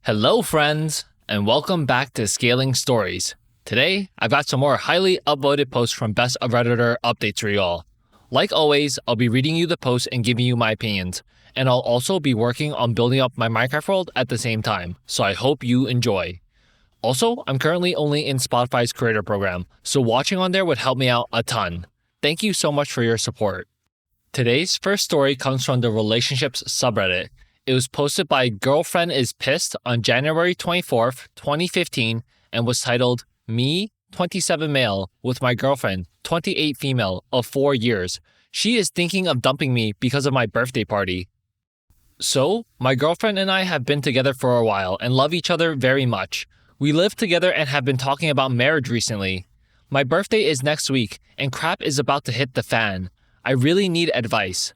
Hello, friends, and welcome back to Scaling Stories. Today, I've got some more highly upvoted posts from Best of Redditor updates for you all. Like always, I'll be reading you the posts and giving you my opinions, and I'll also be working on building up my Minecraft world at the same time, so I hope you enjoy. Also, I'm currently only in Spotify's creator program, so watching on there would help me out a ton. Thank you so much for your support. Today's first story comes from the relationships subreddit. It was posted by girlfriendispissed on January 24th, 2015, and was titled, Me, 27 male, with my girlfriend, 28 female, of 4 years. She is thinking of dumping me because of my birthday party. So, my girlfriend and I have been together for a while and love each other very much. We live together and have been talking about marriage recently. My birthday is next week, and crap is about to hit the fan. I really need advice.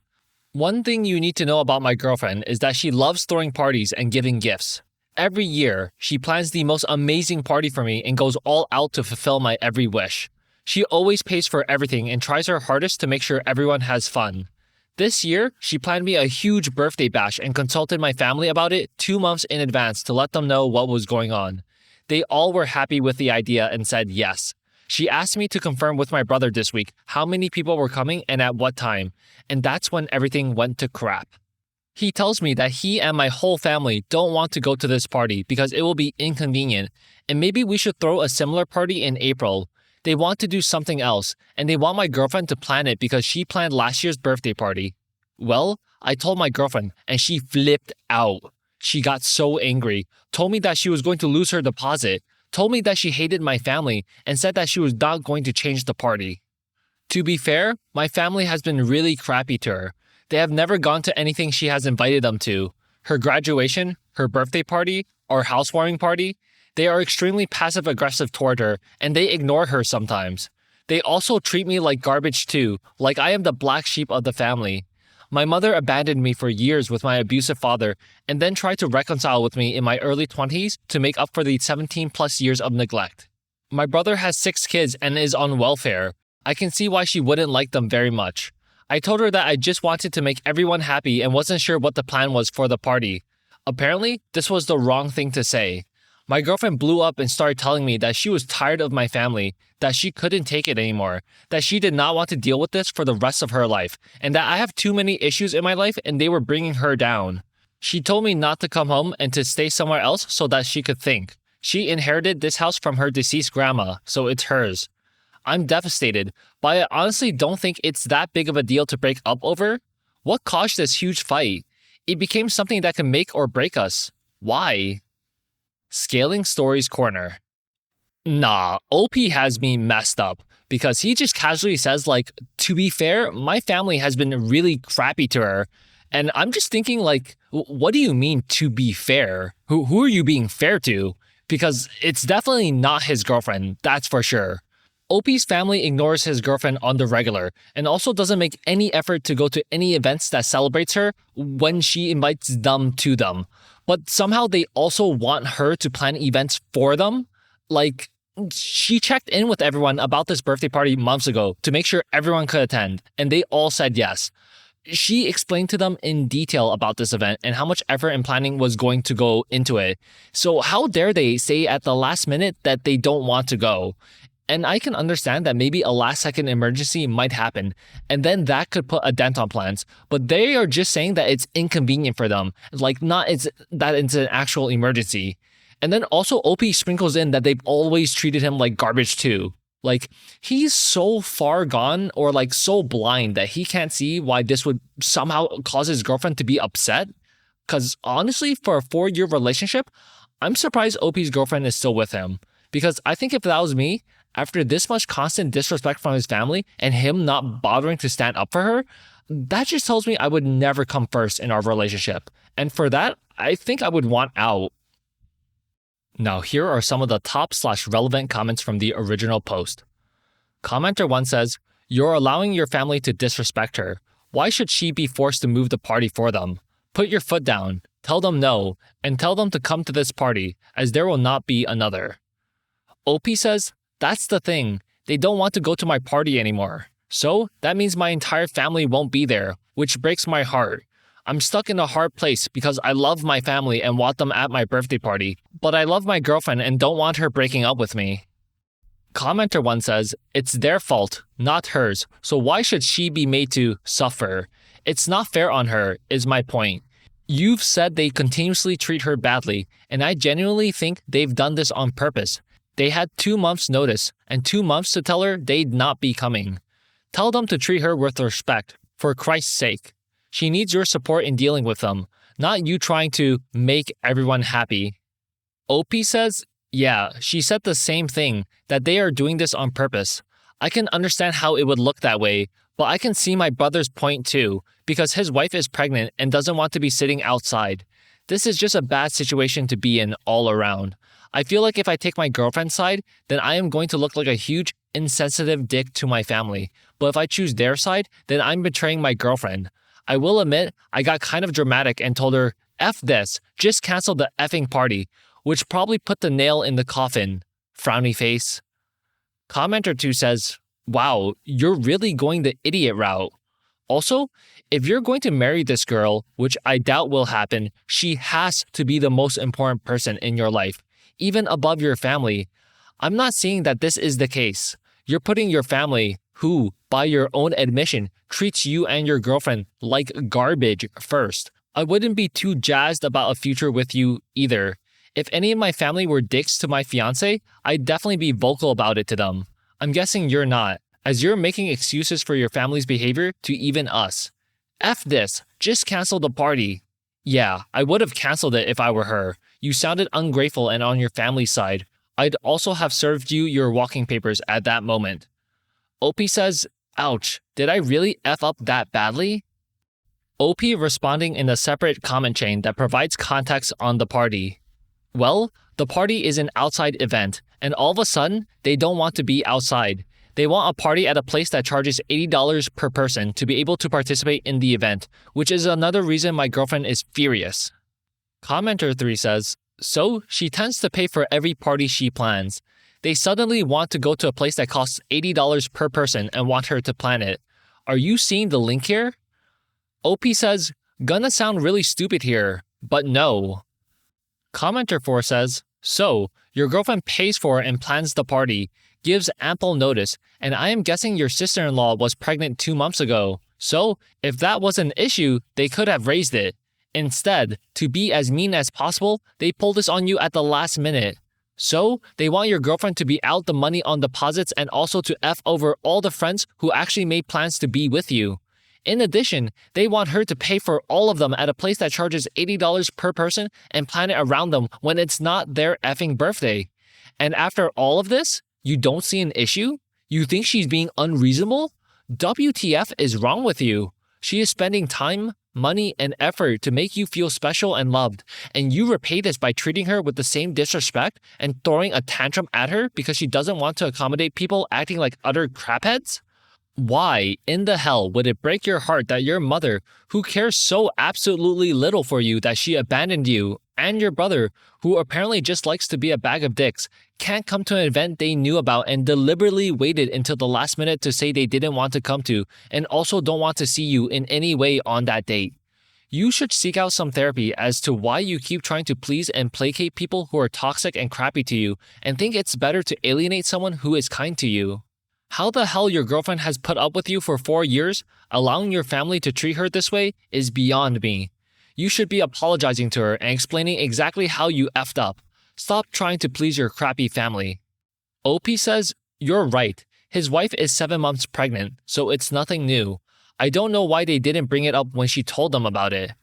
One thing you need to know about my girlfriend is that she loves throwing parties and giving gifts. Every year, she plans the most amazing party for me and goes all out to fulfill my every wish. She always pays for everything and tries her hardest to make sure everyone has fun. This year, she planned me a huge birthday bash and consulted my family about it 2 months in advance to let them know what was going on. They all were happy with the idea and said yes. She asked me to confirm with my brother this week how many people were coming and at what time, and that's when everything went to crap. He tells me that he and my whole family don't want to go to this party because it will be inconvenient, and maybe we should throw a similar party in April. They want to do something else, and they want my girlfriend to plan it because she planned last year's birthday party. Well, I told my girlfriend, and she flipped out. She got so angry, told me that she was going to lose her deposit, told me that she hated my family, and said that she was not going to change the party. To be fair, my family has been really crappy to her. They have never gone to anything she has invited them to. Her graduation, her birthday party, or housewarming party. They are extremely passive-aggressive toward her, and they ignore her sometimes. They also treat me like garbage too, like I am the black sheep of the family. My mother abandoned me for years with my abusive father and then tried to reconcile with me in my early 20s to make up for the 17 plus years of neglect. My brother has 6 kids and is on welfare. I can see why she wouldn't like them very much. I told her that I just wanted to make everyone happy and wasn't sure what the plan was for the party. Apparently, this was the wrong thing to say. My girlfriend blew up and started telling me that she was tired of my family, that she couldn't take it anymore, that she did not want to deal with this for the rest of her life, and that I have too many issues in my life and they were bringing her down. She told me not to come home and to stay somewhere else so that she could think. She inherited this house from her deceased grandma, so it's hers. I'm devastated, but I honestly don't think it's that big of a deal to break up over. What caused this huge fight? It became something that can make or break us. Why? Scaling Stories Corner. Nah, OP has me messed up because he just casually says to be fair, my family has been really crappy to her. And I'm just thinking what do you mean to be fair? Who are you being fair to? Because it's definitely not his girlfriend, that's for sure. OP's family ignores his girlfriend on the regular and also doesn't make any effort to go to any events that celebrates her when she invites them to them. But somehow they also want her to plan events for them. She checked in with everyone about this birthday party months ago to make sure everyone could attend, and they all said yes. She explained to them in detail about this event and how much effort and planning was going to go into it. So how dare they say at the last minute that they don't want to go? And I can understand that maybe a last-second emergency might happen, and then that could put a dent on plans. But they are just saying that it's inconvenient for them, not that it's an actual emergency. And then also OP sprinkles in that they've always treated him like garbage too. He's so far gone or so blind that he can't see why this would somehow cause his girlfriend to be upset. Because honestly, for a 4-year relationship, I'm surprised OP's girlfriend is still with him. Because I think if that was me, after this much constant disrespect from his family and him not bothering to stand up for her, that just tells me I would never come first in our relationship. And for that, I think I would want out. Now here are some of the top/relevant comments from the original post. Commenter 1 says, "You're allowing your family to disrespect her. Why should she be forced to move the party for them? Put your foot down, tell them no, and tell them to come to this party, as there will not be another." OP says, "That's the thing. They don't want to go to my party anymore. So that means my entire family won't be there, which breaks my heart. I'm stuck in a hard place because I love my family and want them at my birthday party, but I love my girlfriend and don't want her breaking up with me. Commenter 1 says, it's their fault, not hers, so why should she be made to suffer? It's not fair on her, is my point. You've said they continuously treat her badly, and I genuinely think they've done this on purpose. They had 2 months' notice, and 2 months to tell her they'd not be coming. Tell them to treat her with respect, for Christ's sake. She needs your support in dealing with them, not you trying to make everyone happy. OP says, yeah, she said the same thing, that they are doing this on purpose. I can understand how it would look that way, but I can see my brother's point too, because his wife is pregnant and doesn't want to be sitting outside. This is just a bad situation to be in all around. I feel like if I take my girlfriend's side, then I am going to look like a huge, insensitive dick to my family. But if I choose their side, then I'm betraying my girlfriend. I will admit, I got kind of dramatic and told her, F this, just cancel the effing party, which probably put the nail in the coffin. Frowny face. Commenter 2 says, wow, you're really going the idiot route. Also, if you're going to marry this girl, which I doubt will happen, she has to be the most important person in your life, even above your family. I'm not saying that this is the case. You're putting your family, who, by your own admission, treats you and your girlfriend like garbage first. I wouldn't be too jazzed about a future with you either. If any of my family were dicks to my fiancé, I'd definitely be vocal about it to them. I'm guessing you're not, as you're making excuses for your family's behavior to even us. F this, just cancel the party. Yeah, I would have canceled it if I were her. You sounded ungrateful and on your family's side. I'd also have served you your walking papers at that moment. OP says, ouch, did I really F up that badly? OP responding in a separate comment chain that provides context on the party. Well, the party is an outside event, and all of a sudden, they don't want to be outside. They want a party at a place that charges $80 per person to be able to participate in the event, which is another reason my girlfriend is furious. Commenter 3 says, so she tends to pay for every party she plans. They suddenly want to go to a place that costs $80 per person and want her to plan it. Are you seeing the link here? OP says, gonna sound really stupid here, but no. Commenter 4 says, so, your girlfriend pays for and plans the party, gives ample notice, and I am guessing your sister-in-law was pregnant 2 months ago. So, if that was an issue, they could have raised it. Instead, to be as mean as possible, they pulled this on you at the last minute. So, they want your girlfriend to be out the money on deposits and also to F over all the friends who actually made plans to be with you. In addition, they want her to pay for all of them at a place that charges $80 per person and plan it around them when it's not their effing birthday. And after all of this, you don't see an issue? You think she's being unreasonable? WTF is wrong with you? She is spending time, money, and effort to make you feel special and loved, and you repay this by treating her with the same disrespect and throwing a tantrum at her because she doesn't want to accommodate people acting like utter crapheads? Why in the hell would it break your heart that your mother, who cares so absolutely little for you that she abandoned you, and your brother, who apparently just likes to be a bag of dicks, can't come to an event they knew about and deliberately waited until the last minute to say they didn't want to come to, and also don't want to see you in any way on that date? You should seek out some therapy as to why you keep trying to please and placate people who are toxic and crappy to you, and think it's better to alienate someone who is kind to you. How the hell your girlfriend has put up with you for 4 years, allowing your family to treat her this way, is beyond me. You should be apologizing to her and explaining exactly how you effed up. Stop trying to please your crappy family. OP says, you're right. His wife is 7 months pregnant, so it's nothing new. I don't know why they didn't bring it up when she told them about it.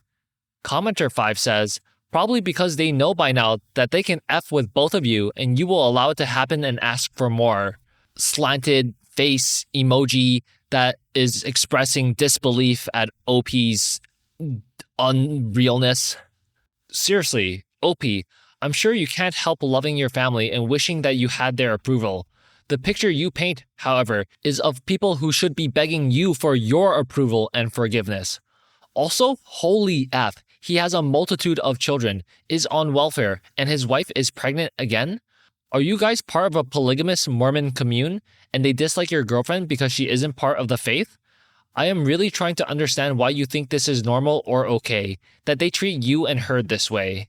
Commenter 5 says, probably because they know by now that they can F with both of you and you will allow it to happen and ask for more. Slanted face emoji that is expressing disbelief at OP's unrealness. Seriously, OP, I'm sure you can't help loving your family and wishing that you had their approval. The picture you paint, however, is of people who should be begging you for your approval and forgiveness. Also, holy F, he has a multitude of children, is on welfare, and his wife is pregnant again? Are you guys part of a polygamous Mormon commune, and they dislike your girlfriend because she isn't part of the faith? I am really trying to understand why you think this is normal or okay, that they treat you and her this way.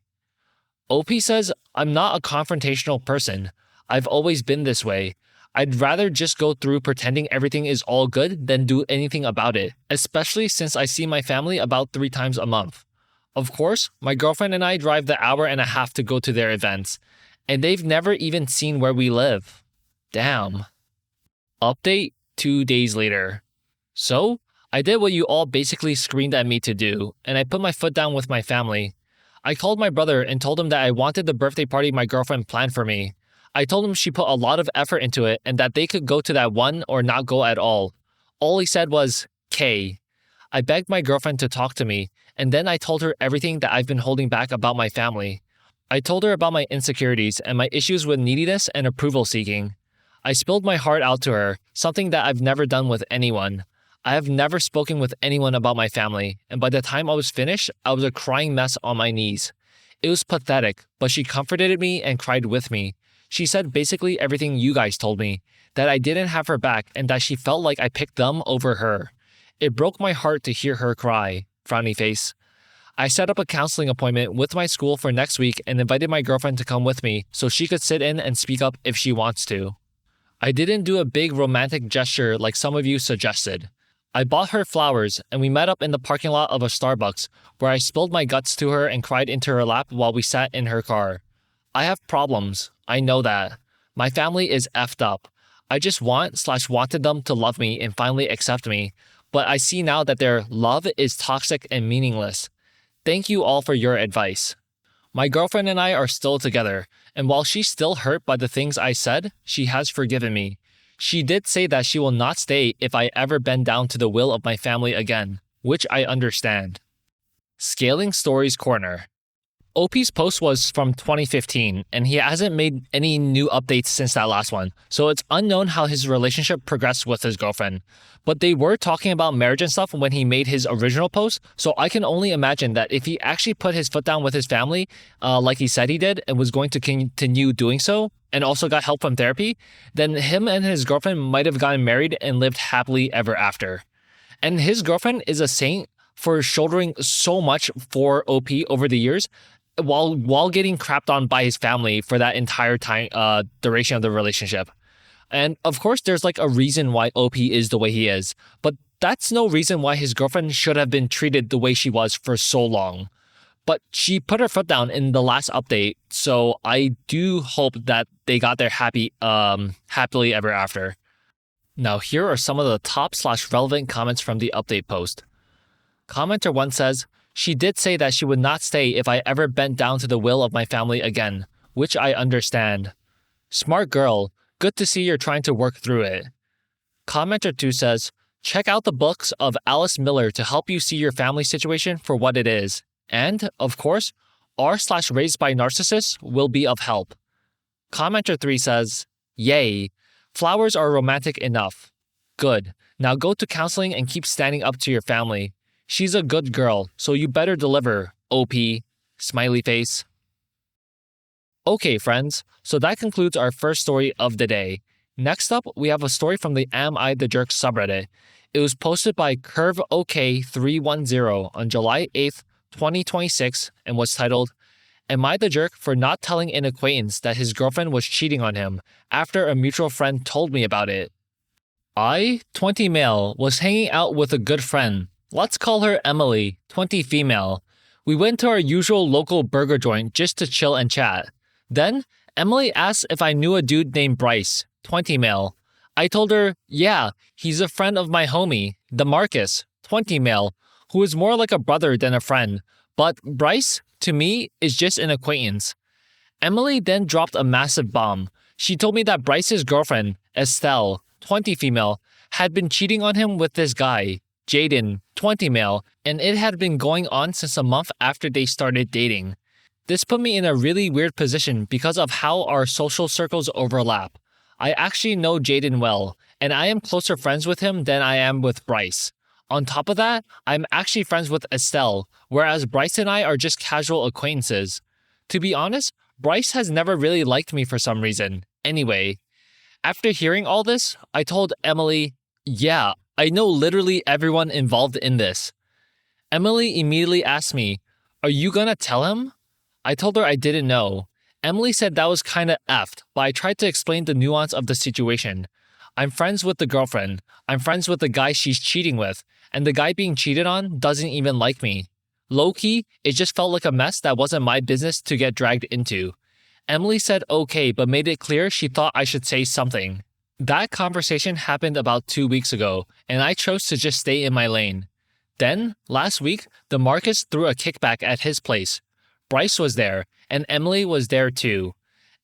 OP says, I'm not a confrontational person. I've always been this way. I'd rather just go through pretending everything is all good than do anything about it, especially since I see my family about 3 times a month. Of course, my girlfriend and I drive the hour and a half to go to their events, and they've never even seen where we live. Damn. Update 2 days later. So, I did what you all basically screamed at me to do, and I put my foot down with my family. I called my brother and told him that I wanted the birthday party my girlfriend planned for me. I told him she put a lot of effort into it and that they could go to that one or not go at all. All he said was, K. I begged my girlfriend to talk to me, and then I told her everything that I've been holding back about my family. I told her about my insecurities and my issues with neediness and approval seeking. I spilled my heart out to her, something that I've never done with anyone. I have never spoken with anyone about my family, and by the time I was finished, I was a crying mess on my knees. It was pathetic, but she comforted me and cried with me. She said basically everything you guys told me, that I didn't have her back and that she felt like I picked them over her. It broke my heart to hear her cry. Frowny face. I set up a counseling appointment with my school for next week and invited my girlfriend to come with me so she could sit in and speak up if she wants to. I didn't do a big romantic gesture like some of you suggested. I bought her flowers and we met up in the parking lot of a Starbucks where I spilled my guts to her and cried into her lap while we sat in her car. I have problems. I know that. My family is effed up. I just wanted them to love me and finally accept me, but I see now that their love is toxic and meaningless. Thank you all for your advice. My girlfriend and I are still together, and while she's still hurt by the things I said, she has forgiven me. She did say that she will not stay if I ever bend down to the will of my family again, which I understand. ScalingStories Corner. OP's post was from 2015, and he hasn't made any new updates since that last one, so it's unknown how his relationship progressed with his girlfriend. But they were talking about marriage and stuff when he made his original post, so I can only imagine that if he actually put his foot down with his family, like he said he did, and was going to continue doing so, and also got help from therapy, then him and his girlfriend might have gotten married and lived happily ever after. And his girlfriend is a saint for shouldering so much for OP over the years, while getting crapped on by his family for that entire time duration of the relationship. And of course, there's like a reason why OP is the way he is, but that's no reason why his girlfriend should have been treated the way she was for so long. But she put her foot down in the last update, so I do hope that they got their happily ever after. Now here are some of the top/relevant comments from the update post. Commenter 1 says, she did say that she would not stay if I ever bent down to the will of my family again, which I understand. Smart girl, good to see you're trying to work through it. Commenter 2 says, check out the books of Alice Miller to help you see your family situation for what it is. And, of course, r/raised by narcissists will be of help. Commenter 3 says, yay, flowers are romantic enough. Good, now go to counseling and keep standing up to your family. She's a good girl, so you better deliver, OP. Smiley face. Okay, friends, so that concludes our first story of the day. Next up, we have a story from the Am I the Jerk subreddit. It was posted by CurveOK310 on July 8th, 2026, and was titled, Am I the Jerk for not telling an acquaintance that his girlfriend was cheating on him after a mutual friend told me about it? I, 20 male, was hanging out with a good friend. Let's call her Emily, 20 female. We went to our usual local burger joint just to chill and chat. Then, Emily asked if I knew a dude named Bryce, 20 male. I told her, yeah, he's a friend of my homie, DeMarcus, 20 male, who is more like a brother than a friend. But Bryce, to me, is just an acquaintance. Emily then dropped a massive bomb. She told me that Bryce's girlfriend, Estelle, 20 female, had been cheating on him with this guy, Jaden, 20 male, and it had been going on since a month after they started dating. This put me in a really weird position because of how our social circles overlap. I actually know Jaden well, and I am closer friends with him than I am with Bryce. On top of that, I'm actually friends with Estelle, whereas Bryce and I are just casual acquaintances. To be honest, Bryce has never really liked me for some reason. Anyway, after hearing all this, I told Emily, yeah, I know literally everyone involved in this. Emily immediately asked me, are you gonna tell him? I told her I didn't know. Emily said that was kinda effed, but I tried to explain the nuance of the situation. I'm friends with the girlfriend. I'm friends with the guy she's cheating with, and the guy being cheated on doesn't even like me. Low-key, it just felt like a mess that wasn't my business to get dragged into. Emily said okay, but made it clear she thought I should say something. That conversation happened about 2 weeks ago, and I chose to just stay in my lane. Then, last week, DeMarcus threw a kickback at his place. Bryce was there, and Emily was there too.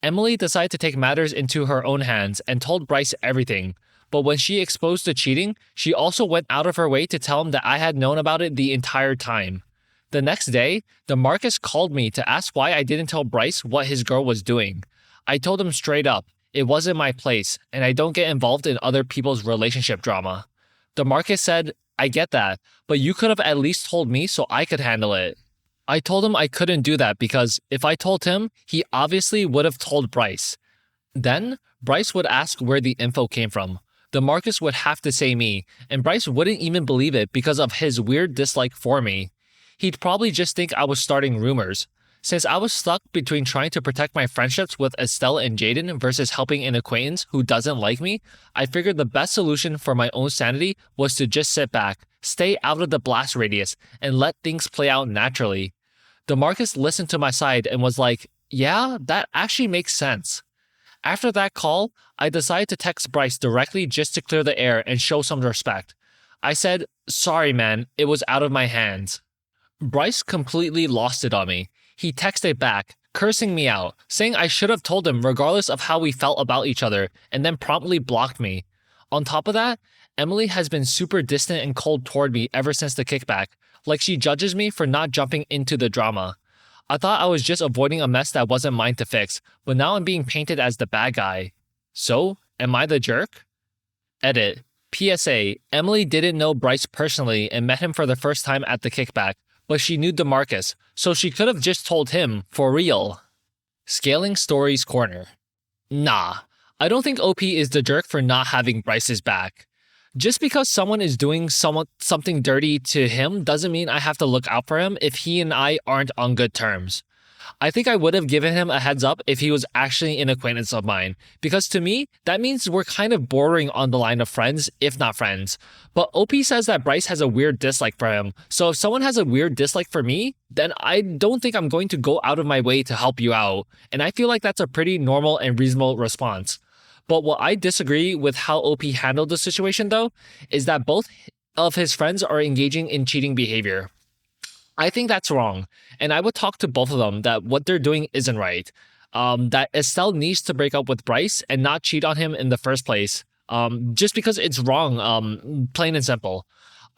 Emily decided to take matters into her own hands and told Bryce everything, but when she exposed the cheating, she also went out of her way to tell him that I had known about it the entire time. The next day, DeMarcus called me to ask why I didn't tell Bryce what his girl was doing. I told him straight up, it wasn't my place, and I don't get involved in other people's relationship drama. DeMarcus said, I get that, but you could have at least told me so I could handle it. I told him I couldn't do that because if I told him, he obviously would have told Bryce. Then, Bryce would ask where the info came from. DeMarcus would have to say me, and Bryce wouldn't even believe it because of his weird dislike for me. He'd probably just think I was starting rumors. Since I was stuck between trying to protect my friendships with Estelle and Jaden versus helping an acquaintance who doesn't like me, I figured the best solution for my own sanity was to just sit back, stay out of the blast radius, and let things play out naturally. DeMarcus listened to my side and was like, yeah, that actually makes sense. After that call, I decided to text Bryce directly just to clear the air and show some respect. I said, sorry man, it was out of my hands. Bryce completely lost it on me. He texted back, cursing me out, saying I should have told him regardless of how we felt about each other, and then promptly blocked me. On top of that, Emily has been super distant and cold toward me ever since the kickback, like she judges me for not jumping into the drama. I thought I was just avoiding a mess that wasn't mine to fix, but now I'm being painted as the bad guy. So, am I the jerk? Edit. PSA, Emily didn't know Bryce personally and met him for the first time at the kickback, but she knew DeMarcus, so she could have just told him for real. ScalingStories Corner. Nah, I don't think OP is the jerk for not having Bryce's back. Just because someone is doing something dirty to him doesn't mean I have to look out for him if he and I aren't on good terms. I think I would have given him a heads up if he was actually an acquaintance of mine, because to me, that means we're kind of bordering on the line of friends, if not friends. But OP says that Bryce has a weird dislike for him, so if someone has a weird dislike for me, then I don't think I'm going to go out of my way to help you out, and I feel like that's a pretty normal and reasonable response. But what I disagree with how OP handled the situation though, is that both of his friends are engaging in cheating behavior. I think that's wrong, and I would talk to both of them that what they're doing isn't right. That Estelle needs to break up with Bryce and not cheat on him in the first place, just because it's wrong, plain and simple.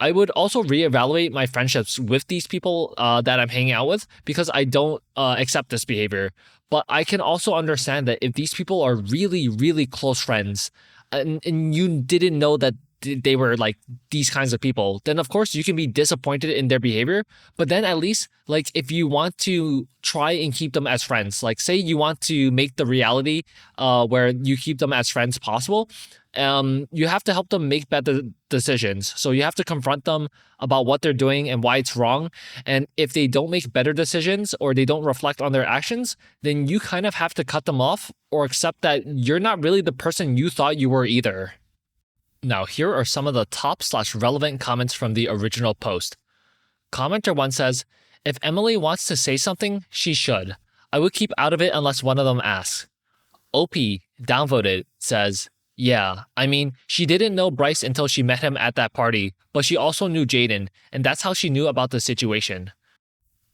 I would also reevaluate my friendships with these people that I'm hanging out with because I don't accept this behavior. But I can also understand that if these people are really, really close friends and you didn't know that they were like these kinds of people, then of course you can be disappointed in their behavior. But then at least like if you want to try and keep them as friends, like say you want to make the reality where you keep them as friends possible, you have to help them make better decisions. So you have to confront them about what they're doing and why it's wrong. And if they don't make better decisions or they don't reflect on their actions, then you kind of have to cut them off or accept that you're not really the person you thought you were either. Now, here are some of the top/relevant comments from the original post. Commenter 1 says, if Emily wants to say something, she should. I would keep out of it unless one of them asks. OP, downvoted, says, yeah, I mean, she didn't know Bryce until she met him at that party, but she also knew Jaden, and that's how she knew about the situation.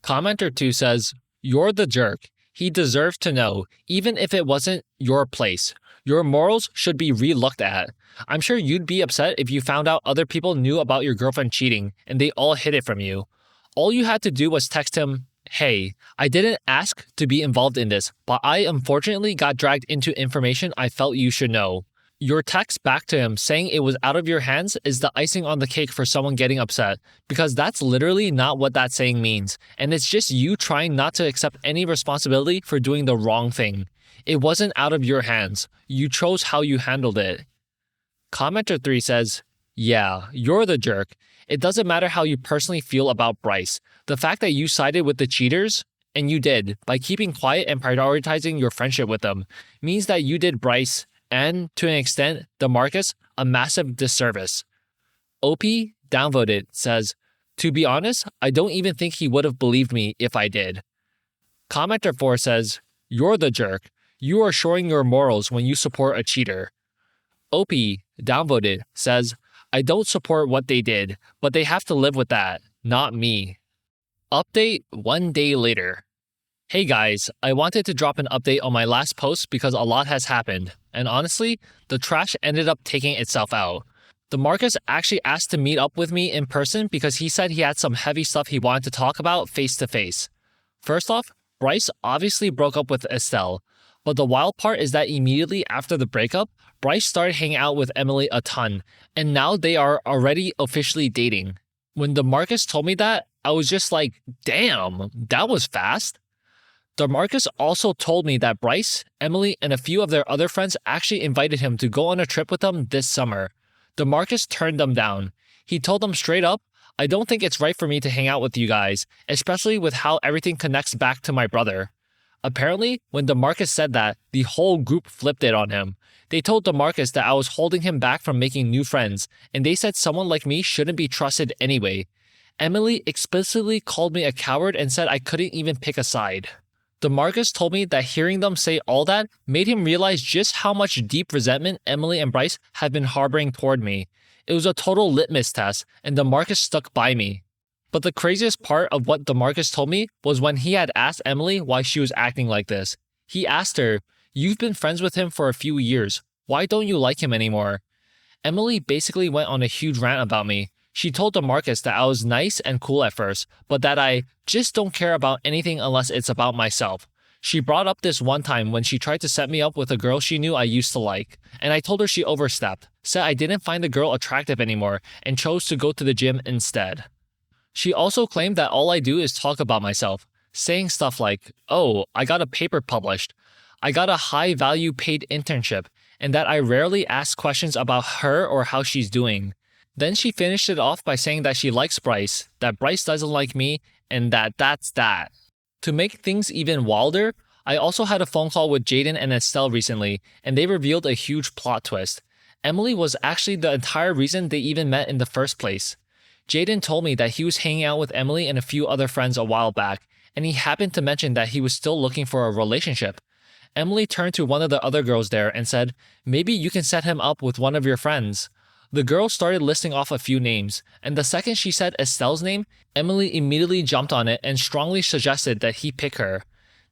Commenter 2 says, you're the jerk. He deserves to know, even if it wasn't your place. Your morals should be re-looked at. I'm sure you'd be upset if you found out other people knew about your girlfriend cheating and they all hid it from you. All you had to do was text him, hey, I didn't ask to be involved in this, but I unfortunately got dragged into information I felt you should know. Your text back to him saying it was out of your hands is the icing on the cake for someone getting upset, because that's literally not what that saying means, and it's just you trying not to accept any responsibility for doing the wrong thing. It wasn't out of your hands. You chose how you handled it. Commenter 3 says, Yeah, you're the jerk. It doesn't matter how you personally feel about Bryce. The fact that you sided with the cheaters, and you did, by keeping quiet and prioritizing your friendship with them, means that you did Bryce, and to an extent, DeMarcus, a massive disservice. OP, downvoted, says, "To be honest, I don't even think he would have believed me if I did." Commenter 4 says, "You're the jerk. You are showing your morals when you support a cheater." OP, downvoted, says, "I don't support what they did, but they have to live with that, not me." Update 1 day later. Hey guys, I wanted to drop an update on my last post because a lot has happened, and honestly, the trash ended up taking itself out. DeMarcus actually asked to meet up with me in person because he said he had some heavy stuff he wanted to talk about face to face. First off, Bryce obviously broke up with Estelle, but the wild part is that immediately after the breakup, Bryce started hanging out with Emily a ton, and now they are already officially dating. When DeMarcus told me that, I was just like, damn, that was fast. DeMarcus also told me that Bryce, Emily, and a few of their other friends actually invited him to go on a trip with them this summer. DeMarcus turned them down. He told them straight up, "I don't think it's right for me to hang out with you guys, especially with how everything connects back to my brother." Apparently, when DeMarcus said that, the whole group flipped it on him. They told DeMarcus that I was holding him back from making new friends, and they said someone like me shouldn't be trusted anyway. Emily explicitly called me a coward and said I couldn't even pick a side. DeMarcus told me that hearing them say all that made him realize just how much deep resentment Emily and Bryce had been harboring toward me. It was a total litmus test, and DeMarcus stuck by me. But the craziest part of what DeMarcus told me was when he had asked Emily why she was acting like this. He asked her, "You've been friends with him for a few years. Why don't you like him anymore?" Emily basically went on a huge rant about me. She told DeMarcus that I was nice and cool at first, but that I just don't care about anything unless it's about myself. She brought up this one time when she tried to set me up with a girl she knew I used to like, and I told her she overstepped, said I didn't find the girl attractive anymore, and chose to go to the gym instead. She also claimed that all I do is talk about myself, saying stuff like, "Oh, I got a paper published. I got a high-value paid internship," and that I rarely ask questions about her or how she's doing. Then she finished it off by saying that she likes Bryce, that Bryce doesn't like me, and that's that. To make things even wilder, I also had a phone call with Jaden and Estelle recently, and they revealed a huge plot twist. Emily was actually the entire reason they even met in the first place. Jaden told me that he was hanging out with Emily and a few other friends a while back, and he happened to mention that he was still looking for a relationship. Emily turned to one of the other girls there and said, "Maybe you can set him up with one of your friends." The girl started listing off a few names, and the second she said Estelle's name, Emily immediately jumped on it and strongly suggested that he pick her.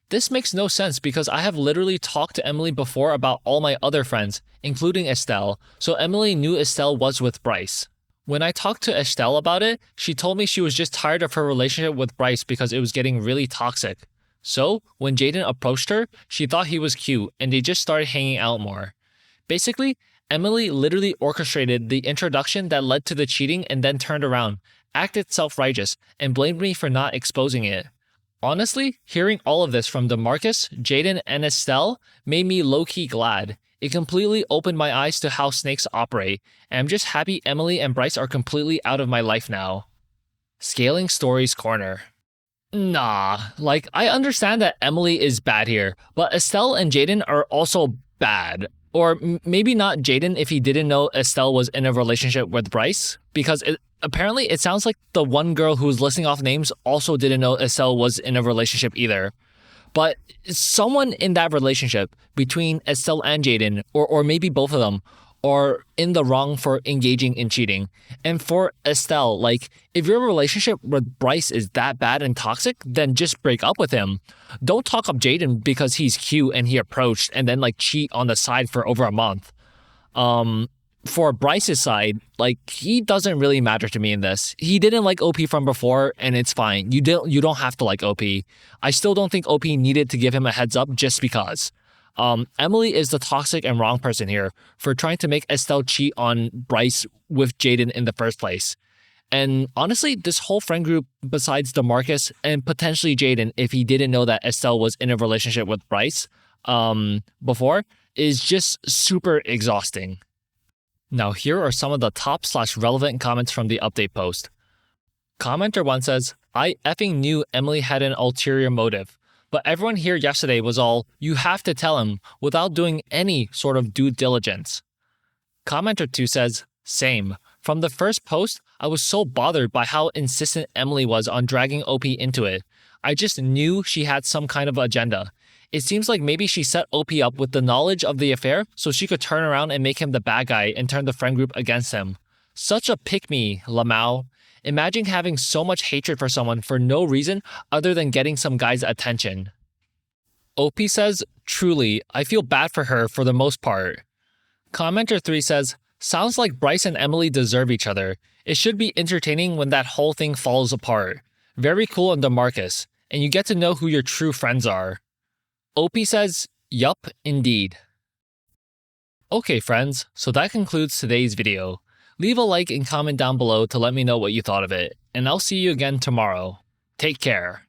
This makes no sense because I have literally talked to Emily before about all my other friends, including Estelle, so Emily knew Estelle was with Bryce. When I talked to Estelle about it, she told me she was just tired of her relationship with Bryce because it was getting really toxic. So, when Jaden approached her, she thought he was cute and they just started hanging out more. Basically, Emily literally orchestrated the introduction that led to the cheating and then turned around, acted self-righteous, and blamed me for not exposing it. Honestly, hearing all of this from DeMarcus, Jaden, and Estelle made me low-key glad. It completely opened my eyes to how snakes operate, and I'm just happy Emily and Bryce are completely out of my life now. ScalingStories Corner. Nah, I understand that Emily is bad here, but Estelle and Jaden are also bad. Or maybe not Jaden if he didn't know Estelle was in a relationship with Bryce, because apparently it sounds like the one girl who's listing off names also didn't know Estelle was in a relationship either. But someone in that relationship between Estelle and Jaden, or maybe both of them, are in the wrong for engaging in cheating. And for Estelle, if your relationship with Bryce is that bad and toxic, then just break up with him. Don't talk up Jaden because he's cute and he approached and then cheat on the side for over a month. For Bryce's side, he doesn't really matter to me in this. He didn't like OP from before, and it's fine. You don't have to like OP. I still don't think OP needed to give him a heads up just because. Emily is the toxic and wrong person here for trying to make Estelle cheat on Bryce with Jaden in the first place. And honestly, this whole friend group, besides DeMarcus and potentially Jaden, if he didn't know that Estelle was in a relationship with Bryce before, is just super exhausting. Now here are some of the top/relevant comments from the update post. Commenter 1 says, I effing knew Emily had an ulterior motive, but everyone here yesterday was all, you have to tell him, without doing any sort of due diligence. Commenter 2 says, same. From the first post, I was so bothered by how insistent Emily was on dragging OP into it. I just knew she had some kind of agenda. It seems like maybe she set OP up with the knowledge of the affair so she could turn around and make him the bad guy and turn the friend group against him. Such a pick-me, Lamau. Imagine having so much hatred for someone for no reason other than getting some guy's attention. OP says, truly, I feel bad for her for the most part. Commenter 3 says, sounds like Bryce and Emily deserve each other. It should be entertaining when that whole thing falls apart. Very cool on DeMarcus, and you get to know who your true friends are. OP says, yup, indeed. Okay friends, so that concludes today's video. Leave a like and comment down below to let me know what you thought of it, and I'll see you again tomorrow. Take care.